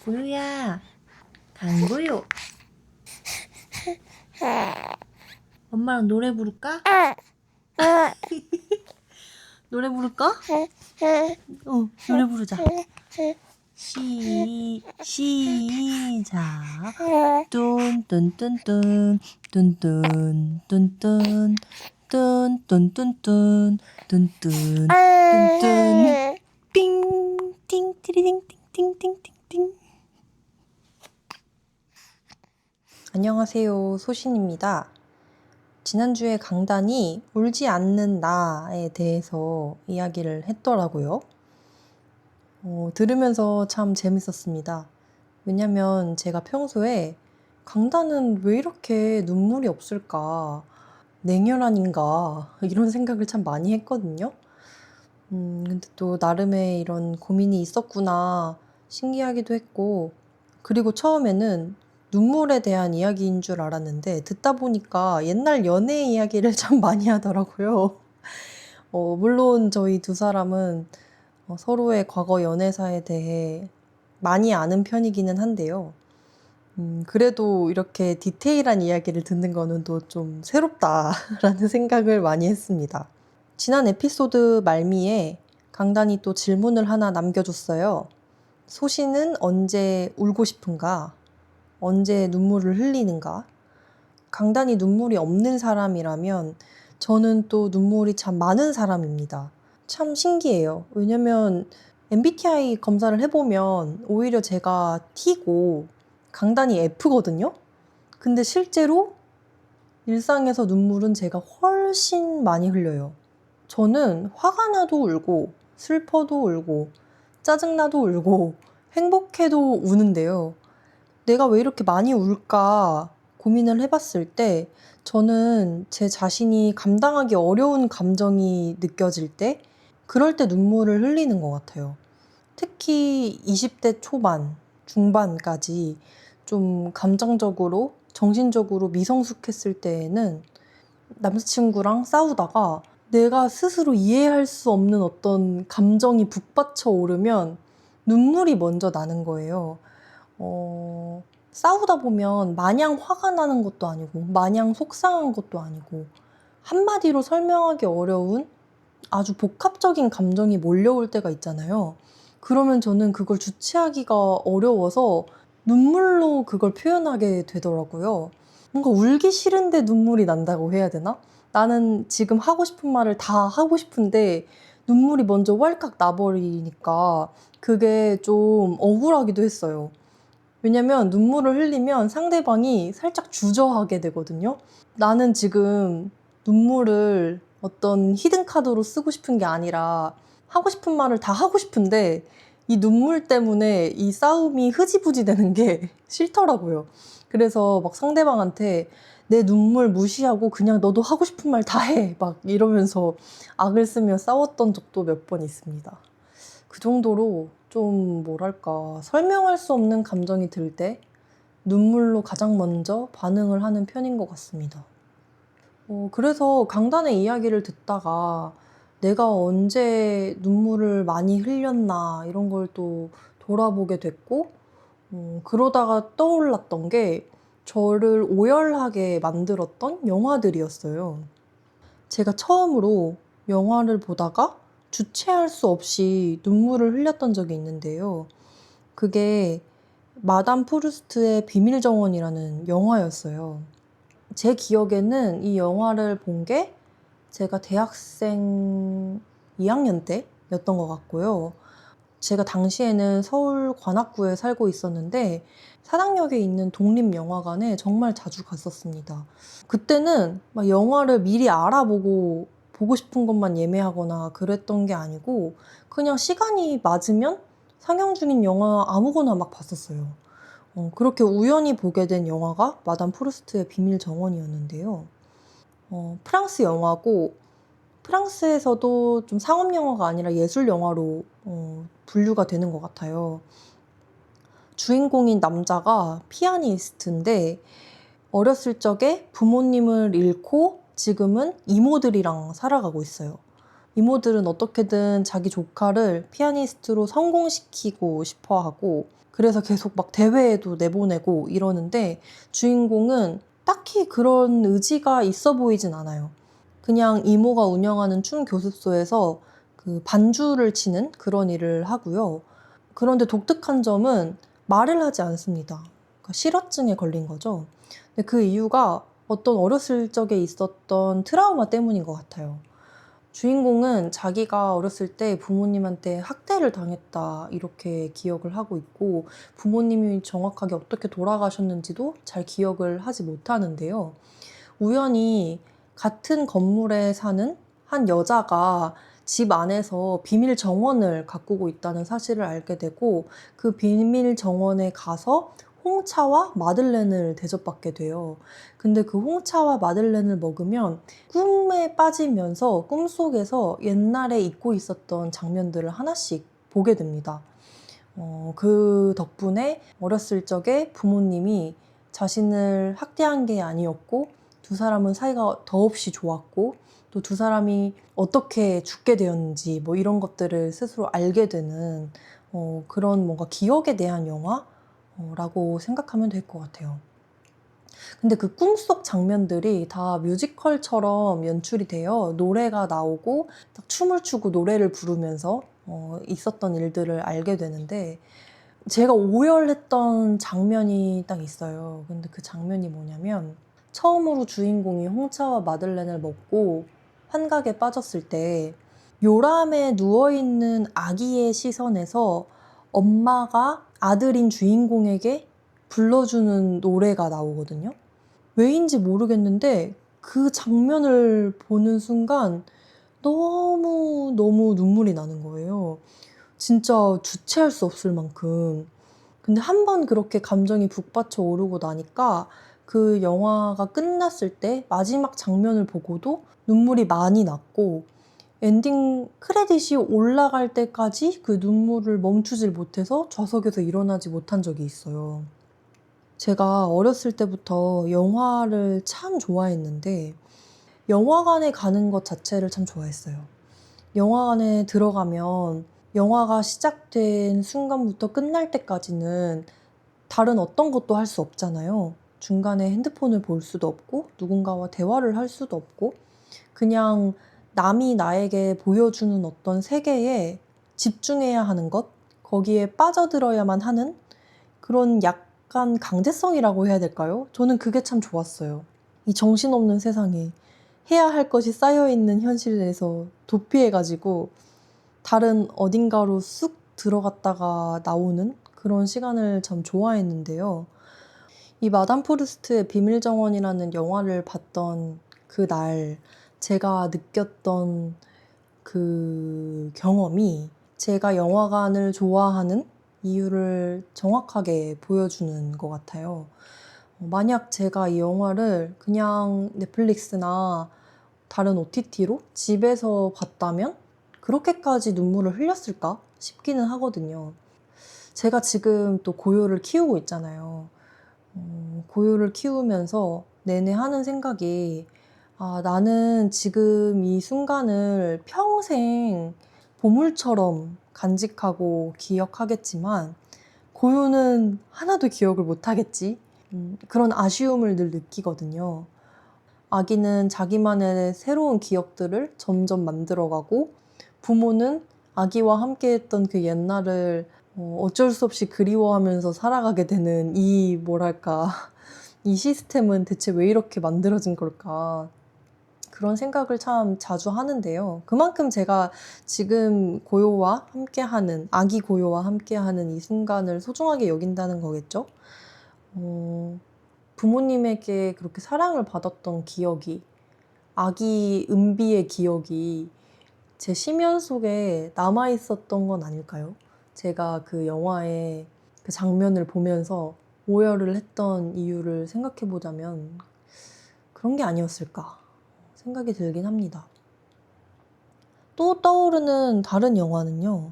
보유야, 강보유. 엄마랑 노래 부를까? 노래 부를까? 노래 부르자. 시작. 뚠뚠뚠뚠 뚠뚠뚠뚠 뚠뚠뚠뚠 뚠뚠뚠뚠 띵 띵띠리띵 띵띵띵띵띵. 안녕하세요, 소신입니다. 지난주에 강단이 울지 않는 나에 대해서 이야기를 했더라고요. 들으면서 참 재밌었습니다. 왜냐면 제가 평소에 강단은 왜 이렇게 눈물이 없을까? 냉혈한인가? 이런 생각을 참 많이 했거든요. 근데 또 나름의 이런 고민이 있었구나 신기하기도 했고, 그리고 처음에는 눈물에 대한 이야기인 줄 알았는데 듣다 보니까 옛날 연애 이야기를 참 많이 하더라고요. 물론 저희 두 사람은 서로의 과거 연애사에 대해 많이 아는 편이기는 한데요. 그래도 이렇게 디테일한 이야기를 듣는 거는 또 좀 새롭다라는 생각을 많이 했습니다. 지난 에피소드 말미에 강단이 또 질문을 하나 남겨줬어요. 소신은 언제 울고 싶은가? 언제 눈물을 흘리는가? 강단이 눈물이 없는 사람이라면 저는 또 눈물이 참 많은 사람입니다. 참 신기해요. 왜냐면 MBTI 검사를 해보면 오히려 제가 T고 강단이 F거든요? 근데 실제로 일상에서 눈물은 제가 훨씬 많이 흘려요. 저는 화가 나도 울고, 슬퍼도 울고, 짜증나도 울고, 행복해도 우는데요. 내가 왜 이렇게 많이 울까 고민을 해봤을 때 저는 제 자신이 감당하기 어려운 감정이 느껴질 때, 그럴 때 눈물을 흘리는 것 같아요. 특히 20대 초반, 중반까지 좀 감정적으로, 정신적으로 미성숙했을 때에는 남자친구랑 싸우다가 내가 스스로 이해할 수 없는 어떤 감정이 북받쳐 오르면 눈물이 먼저 나는 거예요. 싸우다 보면 마냥 화가 나는 것도 아니고 마냥 속상한 것도 아니고 한마디로 설명하기 어려운 아주 복합적인 감정이 몰려올 때가 있잖아요. 그러면 저는 그걸 주체하기가 어려워서 눈물로 그걸 표현하게 되더라고요. 뭔가 울기 싫은데 눈물이 난다고 해야 되나? 나는 지금 하고 싶은 말을 다 하고 싶은데 눈물이 먼저 왈칵 나버리니까 그게 좀 억울하기도 했어요. 왜냐면 눈물을 흘리면 상대방이 살짝 주저하게 되거든요. 나는 지금 눈물을 어떤 히든카드로 쓰고 싶은 게 아니라 하고 싶은 말을 다 하고 싶은데 이 눈물 때문에 이 싸움이 흐지부지 되는 게 싫더라고요. 그래서 막 상대방한테 내 눈물 무시하고 그냥 너도 하고 싶은 말 다 해! 막 이러면서 악을 쓰며 싸웠던 적도 몇 번 있습니다. 그 정도로 좀 뭐랄까 설명할 수 없는 감정이 들 때 눈물로 가장 먼저 반응을 하는 편인 것 같습니다. 그래서 강단의 이야기를 듣다가 내가 언제 눈물을 많이 흘렸나 이런 걸 또 돌아보게 됐고, 그러다가 떠올랐던 게 저를 오열하게 만들었던 영화들이었어요. 제가 처음으로 영화를 보다가 주체할 수 없이 눈물을 흘렸던 적이 있는데요. 그게 마담 프루스트의 비밀 정원이라는 영화였어요. 제 기억에는 이 영화를 본 게 제가 대학생 2학년 때였던 것 같고요. 제가 당시에는 서울 관악구에 살고 있었는데 사당역에 있는 독립영화관에 정말 자주 갔었습니다. 그때는 막 영화를 미리 알아보고 보고 싶은 것만 예매하거나 그랬던 게 아니고 그냥 시간이 맞으면 상영 중인 영화 아무거나 막 봤었어요. 그렇게 우연히 보게 된 영화가 마담 프루스트의 비밀 정원이었는데요. 프랑스 영화고 프랑스에서도 좀 상업 영화가 아니라 예술 영화로 분류가 되는 것 같아요. 주인공인 남자가 피아니스트인데 어렸을 적에 부모님을 잃고 지금은 이모들이랑 살아가고 있어요. 이모들은 어떻게든 자기 조카를 피아니스트로 성공시키고 싶어 하고, 그래서 계속 막 대회에도 내보내고 이러는데, 주인공은 딱히 그런 의지가 있어 보이진 않아요. 그냥 이모가 운영하는 춤 교습소에서 그 반주를 치는 그런 일을 하고요. 그런데 독특한 점은 말을 하지 않습니다. 그러니까 실어증에 걸린 거죠. 근데 그 이유가 어떤 어렸을 적에 있었던 트라우마 때문인 것 같아요. 주인공은 자기가 어렸을 때 부모님한테 학대를 당했다 이렇게 기억을 하고 있고, 부모님이 정확하게 어떻게 돌아가셨는지도 잘 기억을 하지 못하는데요. 우연히 같은 건물에 사는 한 여자가 집 안에서 비밀 정원을 가꾸고 있다는 사실을 알게 되고, 그 비밀 정원에 가서 홍차와 마들렌을 대접받게 돼요. 근데 그 홍차와 마들렌을 먹으면 꿈에 빠지면서 꿈속에서 옛날에 잊고 있었던 장면들을 하나씩 보게 됩니다. 그 덕분에 어렸을 적에 부모님이 자신을 학대한 게 아니었고, 두 사람은 사이가 더없이 좋았고, 또 두 사람이 어떻게 죽게 되었는지 뭐 이런 것들을 스스로 알게 되는 그런 뭔가 기억에 대한 영화라고 생각하면 될 것 같아요. 근데 그 꿈속 장면들이 다 뮤지컬처럼 연출이 돼요. 노래가 나오고 딱 춤을 추고 노래를 부르면서 있었던 일들을 알게 되는데, 제가 오열했던 장면이 딱 있어요. 근데 그 장면이 뭐냐면, 처음으로 주인공이 홍차와 마들렌을 먹고 환각에 빠졌을 때 요람에 누워있는 아기의 시선에서 엄마가 아들인 주인공에게 불러주는 노래가 나오거든요. 왜인지 모르겠는데 그 장면을 보는 순간 너무 눈물이 나는 거예요. 진짜 주체할 수 없을 만큼. 근데 한 번 그렇게 감정이 북받쳐 오르고 나니까 그 영화가 끝났을 때 마지막 장면을 보고도 눈물이 많이 났고, 엔딩 크레딧이 올라갈 때까지 그 눈물을 멈추질 못해서 좌석에서 일어나지 못한 적이 있어요. 제가 어렸을 때부터 영화를 참 좋아했는데, 영화관에 가는 것 자체를 참 좋아했어요. 영화관에 들어가면 영화가 시작된 순간부터 끝날 때까지는 다른 어떤 것도 할 수 없잖아요. 중간에 핸드폰을 볼 수도 없고, 누군가와 대화를 할 수도 없고, 그냥 남이 나에게 보여주는 어떤 세계에 집중해야 하는 것, 거기에 빠져들어야만 하는 그런 약간 강제성이라고 해야 될까요? 저는 그게 참 좋았어요. 이 정신없는 세상에 해야 할 것이 쌓여있는 현실에서 도피해가지고 다른 어딘가로 쑥 들어갔다가 나오는 그런 시간을 참 좋아했는데요. 이 마담 프루스트의 비밀정원이라는 영화를 봤던 그날 제가 느꼈던 그 경험이 제가 영화관을 좋아하는 이유를 정확하게 보여주는 것 같아요. 만약 제가 이 영화를 그냥 넷플릭스나 다른 OTT로 집에서 봤다면 그렇게까지 눈물을 흘렸을까 싶기는 하거든요. 제가 지금 또 고요를 키우고 있잖아요. 고요를 키우면서 내내 하는 생각이, 나는 지금 이 순간을 평생 보물처럼 간직하고 기억하겠지만 고요는 하나도 기억을 못하겠지? 그런 아쉬움을 늘 느끼거든요. 아기는 자기만의 새로운 기억들을 점점 만들어가고, 부모는 아기와 함께했던 그 옛날을 어쩔 수 없이 그리워하면서 살아가게 되는 이 뭐랄까 이 시스템은 대체 왜 이렇게 만들어진 걸까, 그런 생각을 참 자주 하는데요. 그만큼 제가 지금 고요와 함께하는, 아기 고요와 함께하는 이 순간을 소중하게 여긴다는 거겠죠. 부모님에게 그렇게 사랑을 받았던 기억이, 아기 은비의 기억이 제 심연 속에 남아있었던 건 아닐까요? 제가 그 영화의 그 장면을 보면서 오열을 했던 이유를 생각해 보자면 그런 게 아니었을까 생각이 들긴 합니다. 또 떠오르는 다른 영화는요,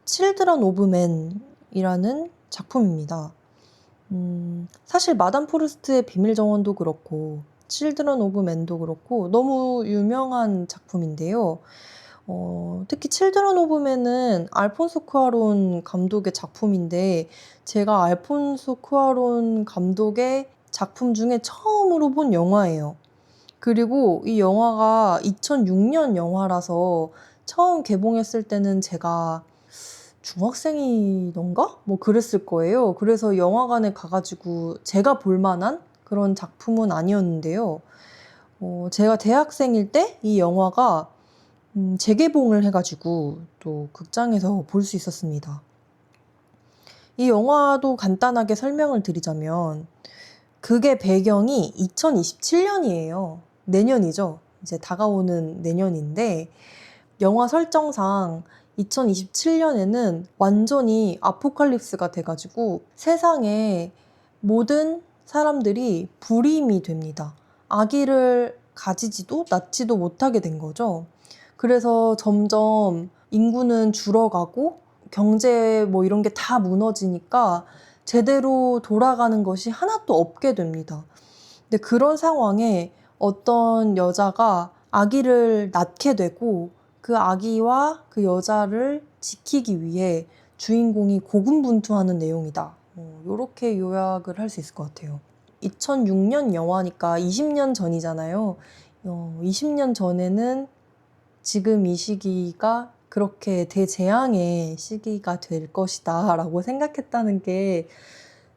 Children of Men이라는 작품입니다. 사실 마담 프루스트의 비밀정원도 그렇고 Children of Men도 그렇고 너무 유명한 작품인데요. 특히 칠드런 오브 맨은 알폰소 쿠아론 감독의 작품인데 제가 알폰소 쿠아론 감독의 작품 중에 처음으로 본 영화예요. 그리고 이 영화가 2006년 영화라서 처음 개봉했을 때는 제가 중학생이던가? 뭐 그랬을 거예요. 그래서 영화관에 가가지고 제가 볼 만한 그런 작품은 아니었는데요. 제가 대학생일 때 이 영화가 재개봉을 해가지고 또 극장에서 볼 수 있었습니다. 이 영화도 간단하게 설명을 드리자면 그게 배경이 2027년이에요. 내년이죠. 이제 다가오는 내년인데 영화 설정상 2027년에는 완전히 아포칼립스가 돼가지고 세상에 모든 사람들이 불임이 됩니다. 아기를 가지지도 낳지도 못하게 된 거죠. 그래서 점점 인구는 줄어가고 경제 뭐 이런 게 다 무너지니까 제대로 돌아가는 것이 하나도 없게 됩니다. 근데 그런 상황에 어떤 여자가 아기를 낳게 되고 그 아기와 그 여자를 지키기 위해 주인공이 고군분투하는 내용이다. 이렇게 요약을 할 수 있을 것 같아요. 2006년 영화니까 20년 전이잖아요. 20년 전에는 지금 이 시기가 그렇게 대재앙의 시기가 될 것이다 라고 생각했다는 게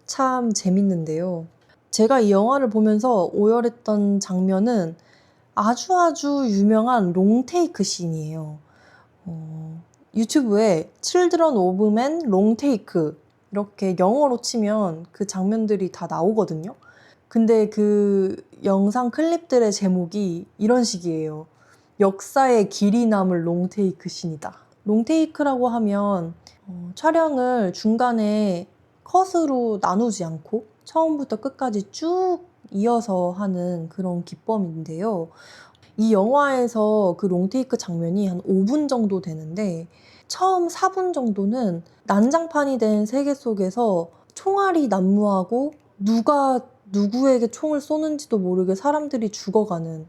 참 재밌는데요. 제가 이 영화를 보면서 오열했던 장면은 아주 유명한 롱테이크 씬이에요. 유튜브에 Children of Men 롱테이크 이렇게 영어로 치면 그 장면들이 다 나오거든요. 근데 그 영상 클립들의 제목이 이런 식이에요. 역사의 길이 남을 롱테이크 씬이다. 롱테이크라고 하면 촬영을 중간에 컷으로 나누지 않고 처음부터 끝까지 쭉 이어서 하는 그런 기법인데요. 이 영화에서 그 롱테이크 장면이 한 5분 정도 되는데 처음 4분 정도는 난장판이 된 세계 속에서 총알이 난무하고 누가 누구에게 총을 쏘는지도 모르게 사람들이 죽어가는,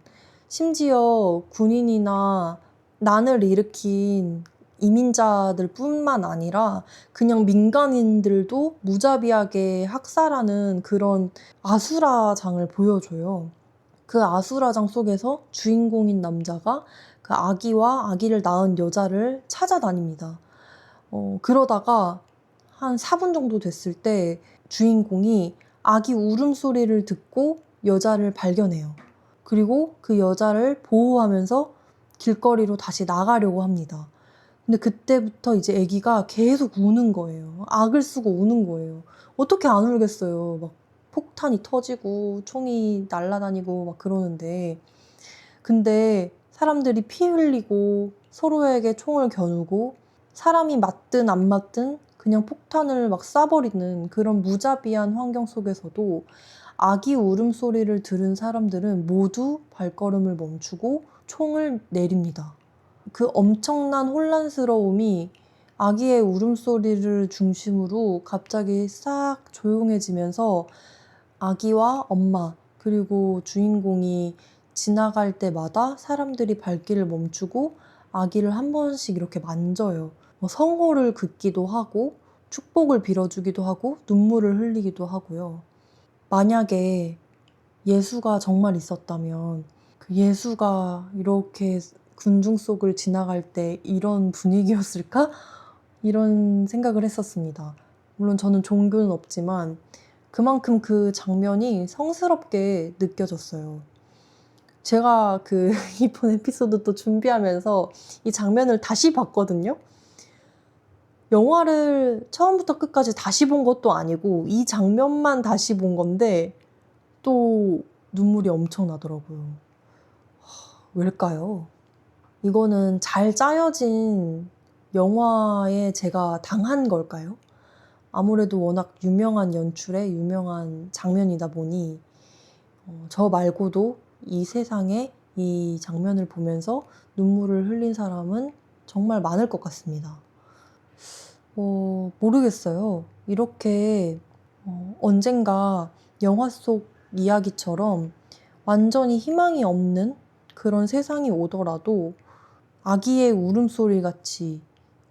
심지어 군인이나 난을 일으킨 이민자들 뿐만 아니라 그냥 민간인들도 무자비하게 학살하는 그런 아수라장을 보여줘요. 그 아수라장 속에서 주인공인 남자가 그 아기와 아기를 낳은 여자를 찾아다닙니다. 그러다가 한 4분 정도 됐을 때 주인공이 아기 울음소리를 듣고 여자를 발견해요. 그리고 그 여자를 보호하면서 길거리로 다시 나가려고 합니다. 근데 그때부터 이제 아기가 계속 우는 거예요. 악을 쓰고 우는 거예요. 어떻게 안 울겠어요. 막 폭탄이 터지고 총이 날아다니고 막 그러는데. 근데 사람들이 피 흘리고 서로에게 총을 겨누고 사람이 맞든 안 맞든 그냥 폭탄을 막 쏴버리는 그런 무자비한 환경 속에서도 아기 울음소리를 들은 사람들은 모두 발걸음을 멈추고 총을 내립니다. 그 엄청난 혼란스러움이 아기의 울음소리를 중심으로 갑자기 싹 조용해지면서 아기와 엄마 그리고 주인공이 지나갈 때마다 사람들이 발길을 멈추고 아기를 한 번씩 이렇게 만져요. 성호를 긋기도 하고 축복을 빌어주기도 하고 눈물을 흘리기도 하고요. 만약에 예수가 정말 있었다면 그 예수가 이렇게 군중 속을 지나갈 때 이런 분위기였을까? 이런 생각을 했었습니다. 물론 저는 종교는 없지만 그만큼 그 장면이 성스럽게 느껴졌어요. 제가 이번 에피소드 또 준비하면서 이 장면을 다시 봤거든요. 영화를 처음부터 끝까지 다시 본 것도 아니고 이 장면만 다시 본 건데 또 눈물이 엄청 나더라고요. 왜일까요? 이거는 잘 짜여진 영화에 제가 당한 걸까요? 아무래도 워낙 유명한 연출에 유명한 장면이다 보니 저 말고도 이 세상에 이 장면을 보면서 눈물을 흘린 사람은 정말 많을 것 같습니다. 모르겠어요. 이렇게 언젠가 영화 속 이야기처럼 완전히 희망이 없는 그런 세상이 오더라도 아기의 울음소리 같이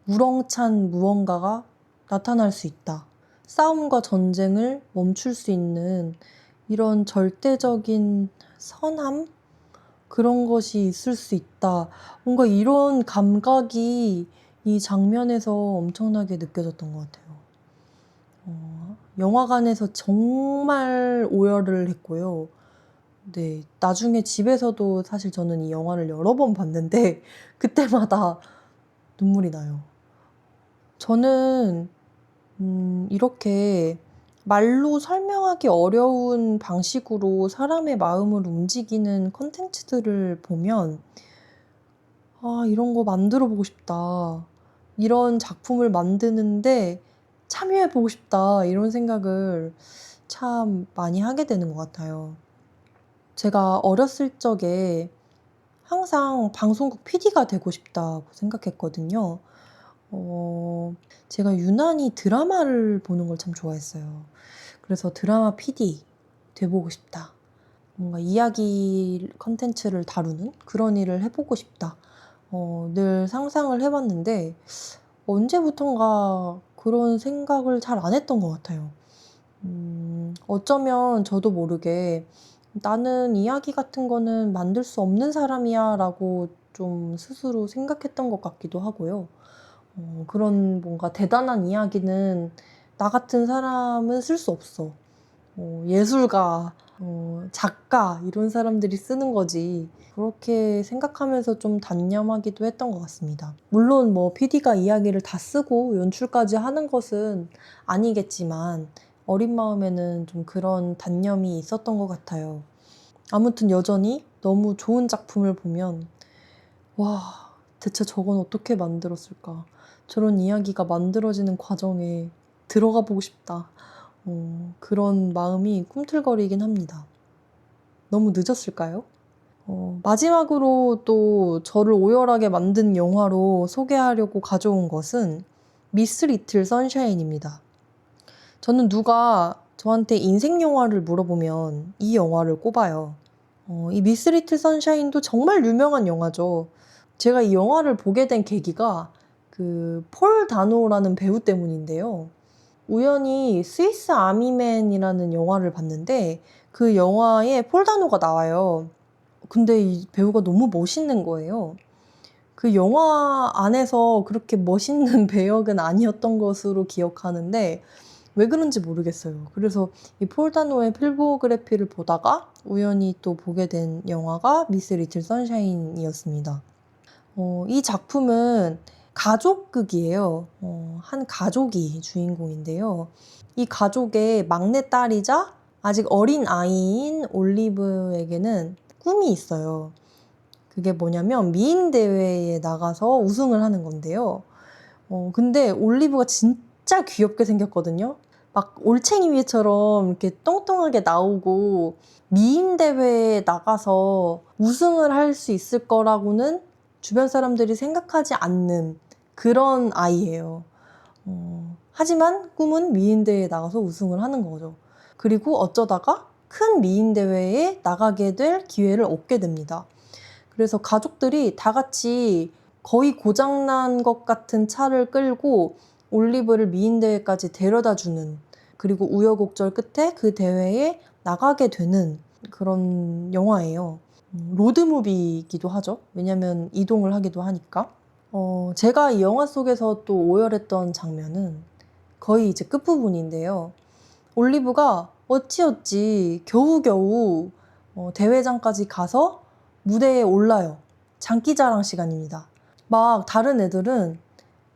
우렁찬 무언가가 나타날 수 있다. 싸움과 전쟁을 멈출 수 있는 이런 절대적인 선함? 그런 것이 있을 수 있다. 뭔가 이런 감각이 이 장면에서 엄청나게 느껴졌던 것 같아요. 영화관에서 정말 오열을 했고요. 네, 나중에 집에서도 사실 저는 이 영화를 여러 번 봤는데 그때마다 눈물이 나요. 저는 이렇게 말로 설명하기 어려운 방식으로 사람의 마음을 움직이는 콘텐츠들을 보면 이런 거 만들어 보고 싶다. 이런 작품을 만드는데 참여해 보고 싶다. 이런 생각을 참 많이 하게 되는 것 같아요. 제가 어렸을 적에 항상 방송국 PD가 되고 싶다고 생각했거든요. 제가 유난히 드라마를 보는 걸 참 좋아했어요. 그래서 드라마 PD 돼보고 싶다. 뭔가 이야기 컨텐츠를 다루는 그런 일을 해보고 싶다. 늘 상상을 해봤는데 언제부턴가 그런 생각을 잘 안 했던 것 같아요. 어쩌면 저도 모르게 나는 이야기 같은 거는 만들 수 없는 사람이야 라고 좀 스스로 생각했던 것 같기도 하고요. 그런 뭔가 대단한 이야기는 나 같은 사람은 쓸 수 없어. 예술가, 작가 이런 사람들이 쓰는 거지. 그렇게 생각하면서 좀 단념하기도 했던 것 같습니다. 물론 뭐 PD가 이야기를 다 쓰고 연출까지 하는 것은 아니겠지만 어린 마음에는 좀 그런 단념이 있었던 것 같아요. 아무튼 여전히 너무 좋은 작품을 보면 와, 대체 저건 어떻게 만들었을까? 저런 이야기가 만들어지는 과정에 들어가 보고 싶다. 그런 마음이 꿈틀거리긴 합니다. 너무 늦었을까요? 마지막으로 또 저를 오열하게 만든 영화로 소개하려고 가져온 것은 미스 리틀 선샤인입니다. 저는 누가 저한테 인생 영화를 물어보면 이 영화를 꼽아요. 이 미스 리틀 선샤인도 정말 유명한 영화죠. 제가 이 영화를 보게 된 계기가 그 폴 다노라는 배우 때문인데요. 우연히 스위스 아미맨이라는 영화를 봤는데 그 영화에 폴 다노가 나와요. 근데 이 배우가 너무 멋있는 거예요. 그 영화 안에서 그렇게 멋있는 배역은 아니었던 것으로 기억하는데 왜 그런지 모르겠어요. 그래서 이 폴 다노의 필모그래피를 보다가 우연히 또 보게 된 영화가 미스 리틀 선샤인이었습니다. 이 작품은 가족극이에요. 한 가족이 주인공인데요. 이 가족의 막내딸이자 아직 어린 아이인 올리브에게는 꿈이 있어요. 그게 뭐냐면 미인 대회에 나가서 우승을 하는 건데요. 근데 올리브가 진짜 귀엽게 생겼거든요. 막 올챙이위처럼 이렇게 똥똥하게 나오고 미인 대회에 나가서 우승을 할 수 있을 거라고는 주변 사람들이 생각하지 않는 그런 아이예요. 하지만 꿈은 미인 대회에 나가서 우승을 하는 거죠. 그리고 어쩌다가 큰 미인 대회에 나가게 될 기회를 얻게 됩니다. 그래서 가족들이 다 같이 거의 고장난 것 같은 차를 끌고 올리브를 미인 대회까지 데려다 주는, 그리고 우여곡절 끝에 그 대회에 나가게 되는 그런 영화예요. 로드무비이기도 하죠. 왜냐면 이동을 하기도 하니까. 제가 이 영화 속에서 또 오열했던 장면은 거의 이제 끝부분인데요. 올리브가 어찌어찌 겨우겨우 대회장까지 가서 무대에 올라요. 장기자랑 시간입니다. 막 다른 애들은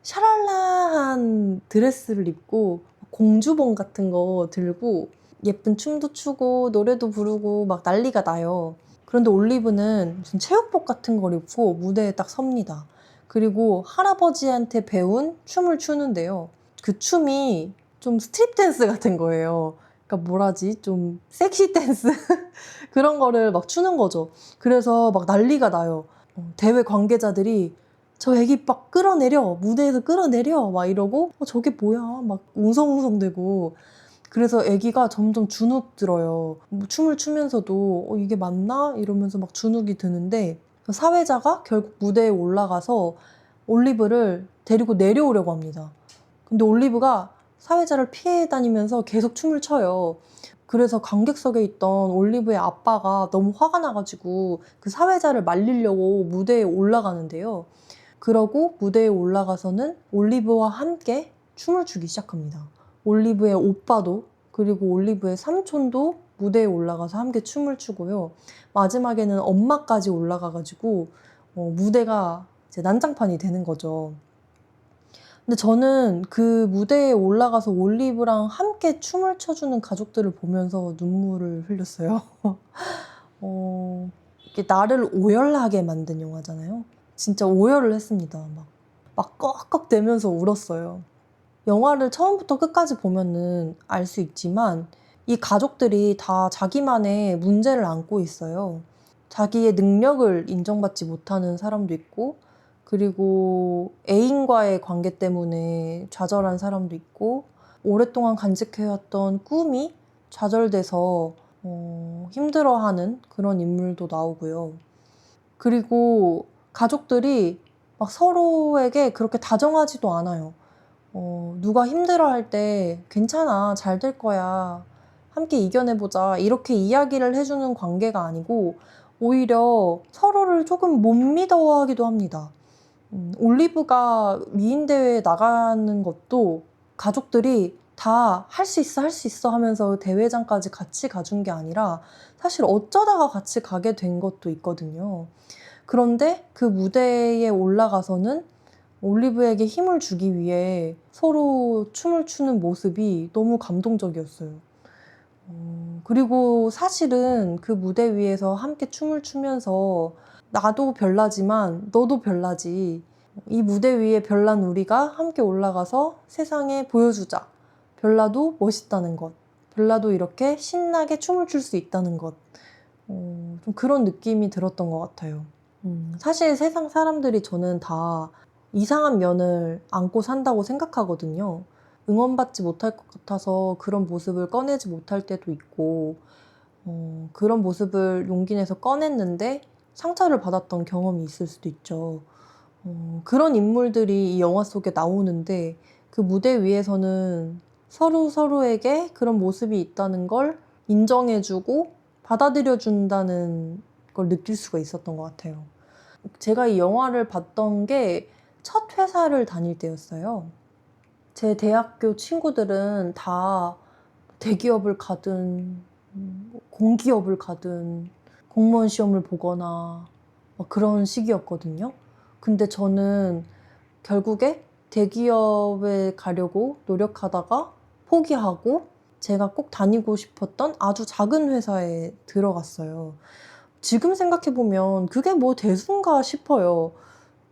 샤랄라한 드레스를 입고 공주봉 같은 거 들고 예쁜 춤도 추고 노래도 부르고 막 난리가 나요. 그런데 올리브는 무슨 체육복 같은 걸 입고 무대에 딱 섭니다. 그리고 할아버지한테 배운 춤을 추는데요. 그 춤이 좀 스트립 댄스 같은 거예요. 그러니까 뭐라지? 좀 섹시 댄스? 그런 거를 막 추는 거죠. 그래서 막 난리가 나요. 대회 관계자들이 저 애기 막 끌어내려, 무대에서 끌어내려 막 이러고 저게 뭐야 막 웅성웅성대고, 그래서 애기가 점점 주눅 들어요. 뭐 춤을 추면서도 이게 맞나? 이러면서 막 주눅이 드는데 그 사회자가 결국 무대에 올라가서 올리브를 데리고 내려오려고 합니다. 근데 올리브가 사회자를 피해 다니면서 계속 춤을 춰요. 그래서 관객석에 있던 올리브의 아빠가 너무 화가 나가지고 그 사회자를 말리려고 무대에 올라가는데요. 그러고 무대에 올라가서는 올리브와 함께 춤을 추기 시작합니다. 올리브의 오빠도 그리고 올리브의 삼촌도 무대에 올라가서 함께 춤을 추고요. 마지막에는 엄마까지 올라가가지고 무대가 이제 난장판이 되는 거죠. 근데 저는 그 무대에 올라가서 올리브랑 함께 춤을 춰주는 가족들을 보면서 눈물을 흘렸어요. 이게 나를 오열하게 만든 영화잖아요. 진짜 오열을 했습니다. 막 꺽꺽대면서 울었어요. 영화를 처음부터 끝까지 보면은 알 수 있지만 이 가족들이 다 자기만의 문제를 안고 있어요. 자기의 능력을 인정받지 못하는 사람도 있고, 그리고 애인과의 관계 때문에 좌절한 사람도 있고, 오랫동안 간직해왔던 꿈이 좌절돼서 힘들어하는 그런 인물도 나오고요. 그리고 가족들이 막 서로에게 그렇게 다정하지도 않아요. 누가 힘들어할 때 괜찮아, 잘 될 거야, 함께 이겨내보자 이렇게 이야기를 해주는 관계가 아니고 오히려 서로를 조금 못 믿어하기도 합니다. 올리브가 미인대회에 나가는 것도 가족들이 다 할 수 있어, 할 수 있어 하면서 대회장까지 같이 가준 게 아니라 사실 어쩌다가 같이 가게 된 것도 있거든요. 그런데 그 무대에 올라가서는 올리브에게 힘을 주기 위해 서로 춤을 추는 모습이 너무 감동적이었어요. 그리고 사실은 그 무대 위에서 함께 춤을 추면서 나도 별나지만 너도 별나지. 이 무대 위에 별난 우리가 함께 올라가서 세상에 보여주자. 별나도 멋있다는 것. 별나도 이렇게 신나게 춤을 출 수 있다는 것. 좀 그런 느낌이 들었던 것 같아요. 사실 세상 사람들이 저는 다 이상한 면을 안고 산다고 생각하거든요. 응원받지 못할 것 같아서 그런 모습을 꺼내지 못할 때도 있고, 그런 모습을 용기 내서 꺼냈는데 상처를 받았던 경험이 있을 수도 있죠. 그런 인물들이 이 영화 속에 나오는데 그 무대 위에서는 서로 서로에게 그런 모습이 있다는 걸 인정해주고 받아들여준다는 걸 느낄 수가 있었던 것 같아요. 제가 이 영화를 봤던 게 첫 회사를 다닐 때였어요. 제 대학교 친구들은 다 대기업을 가든 공기업을 가든 공무원 시험을 보거나 그런 시기였거든요. 근데 저는 결국에 대기업에 가려고 노력하다가 포기하고 제가 꼭 다니고 싶었던 아주 작은 회사에 들어갔어요. 지금 생각해보면 그게 뭐 대수인가 싶어요.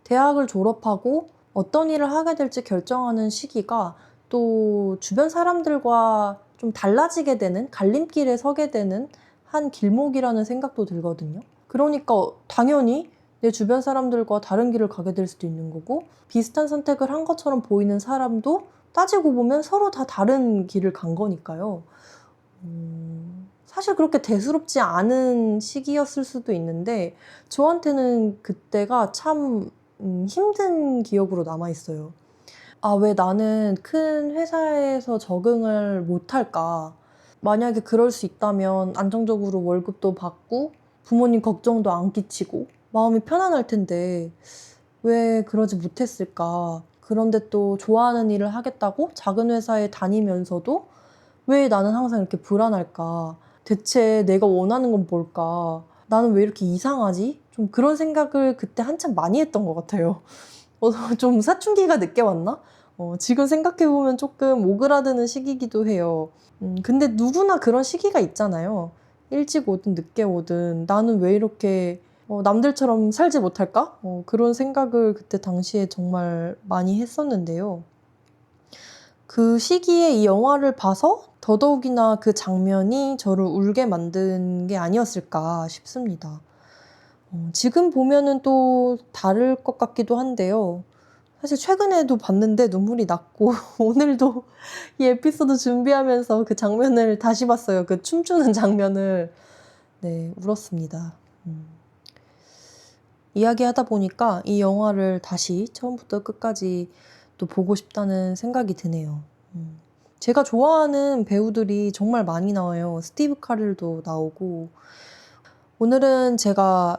대학을 졸업하고 어떤 일을 하게 될지 결정하는 시기가 또 주변 사람들과 좀 달라지게 되는, 갈림길에 서게 되는 한 길목이라는 생각도 들거든요. 그러니까 당연히 내 주변 사람들과 다른 길을 가게 될 수도 있는 거고, 비슷한 선택을 한 것처럼 보이는 사람도 따지고 보면 서로 다 다른 길을 간 거니까요. 사실 그렇게 대수롭지 않은 시기였을 수도 있는데 저한테는 그때가 참 힘든 기억으로 남아있어요. 아, 왜 나는 큰 회사에서 적응을 못할까? 만약에 그럴 수 있다면 안정적으로 월급도 받고 부모님 걱정도 안 끼치고 마음이 편안할 텐데 왜 그러지 못했을까? 그런데 또 좋아하는 일을 하겠다고 작은 회사에 다니면서도 왜 나는 항상 이렇게 불안할까? 대체 내가 원하는 건 뭘까? 나는 왜 이렇게 이상하지? 좀 그런 생각을 그때 한참 많이 했던 것 같아요. 좀 사춘기가 늦게 왔나? 지금 생각해보면 조금 오그라드는 시기이기도 해요. 근데 누구나 그런 시기가 있잖아요. 일찍 오든 늦게 오든 나는 왜 이렇게 남들처럼 살지 못할까? 그런 생각을 그때 당시에 정말 많이 했었는데요. 그 시기에 이 영화를 봐서 더더욱이나 그 장면이 저를 울게 만든 게 아니었을까 싶습니다. 지금 보면은 또 다를 것 같기도 한데요. 사실 최근에도 봤는데 눈물이 났고 오늘도 이 에피소드 준비하면서 그 장면을 다시 봤어요. 그 춤추는 장면을. 네, 울었습니다. 이야기하다 보니까 이 영화를 다시 처음부터 끝까지 또 보고 싶다는 생각이 드네요. 제가 좋아하는 배우들이 정말 많이 나와요. 스티브 카렐도 나오고. 오늘은 제가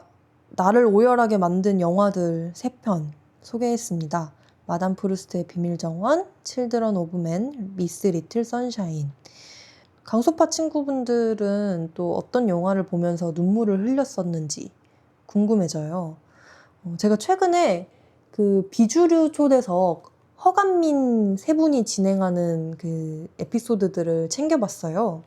나를 오열하게 만든 영화들 3편 소개했습니다. 마담 프루스트의 비밀정원, 칠드런 오브 맨, 미스 리틀 선샤인. 강소파 친구분들은 또 어떤 영화를 보면서 눈물을 흘렸었는지 궁금해져요. 제가 최근에 그 비주류 초대석 허간민 3분이 진행하는 그 에피소드들을 챙겨봤어요.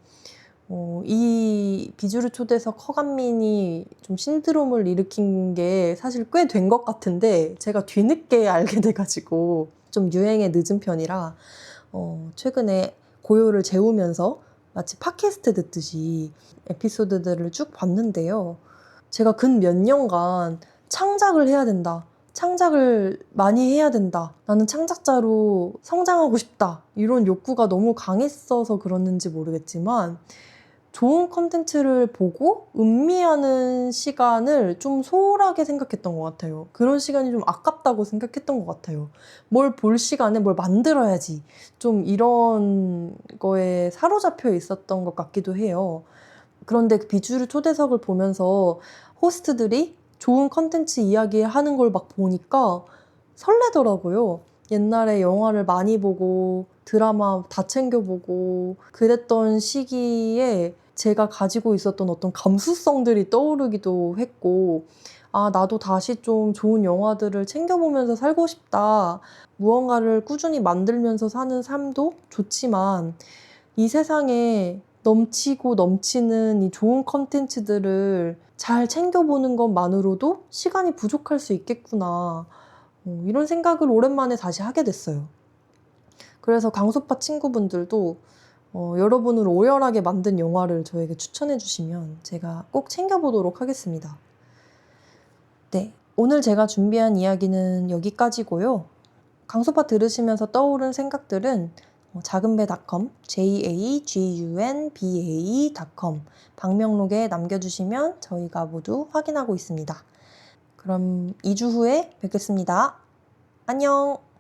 이 비주류 초대석 허간민이 좀 신드롬을 일으킨 게 사실 꽤 된 것 같은데 제가 뒤늦게 알게 돼가지고 좀 유행에 늦은 편이라 최근에 고요를 재우면서 마치 팟캐스트 듣듯이 에피소드들을 쭉 봤는데요. 제가 근 몇 년간 창작을 해야 된다. 창작을 많이 해야 된다. 나는 창작자로 성장하고 싶다. 이런 욕구가 너무 강했어서 그랬는지 모르겠지만 좋은 컨텐츠를 보고 음미하는 시간을 좀 소홀하게 생각했던 것 같아요. 그런 시간이 좀 아깝다고 생각했던 것 같아요. 뭘 볼 시간에 뭘 만들어야지. 좀 이런 거에 사로잡혀 있었던 것 같기도 해요. 그런데 그 비주류 초대석을 보면서 호스트들이 좋은 컨텐츠 이야기하는 걸 막 보니까 설레더라고요. 옛날에 영화를 많이 보고 드라마 다 챙겨보고 그랬던 시기에 제가 가지고 있었던 어떤 감수성들이 떠오르기도 했고, 아, 나도 다시 좀 좋은 영화들을 챙겨보면서 살고 싶다. 무언가를 꾸준히 만들면서 사는 삶도 좋지만 이 세상에 넘치고 넘치는 이 좋은 컨텐츠들을 잘 챙겨보는 것만으로도 시간이 부족할 수 있겠구나. 이런 생각을 오랜만에 다시 하게 됐어요. 그래서 강소파 친구분들도 여러분을 오열하게 만든 영화를 저에게 추천해 주시면 제가 꼭 챙겨보도록 하겠습니다. 네, 오늘 제가 준비한 이야기는 여기까지고요. 강소파 들으시면서 떠오른 생각들은 작은배.com, jagunba.com 방명록에 남겨주시면 저희가 모두 확인하고 있습니다. 그럼 2주 후에 뵙겠습니다. 안녕!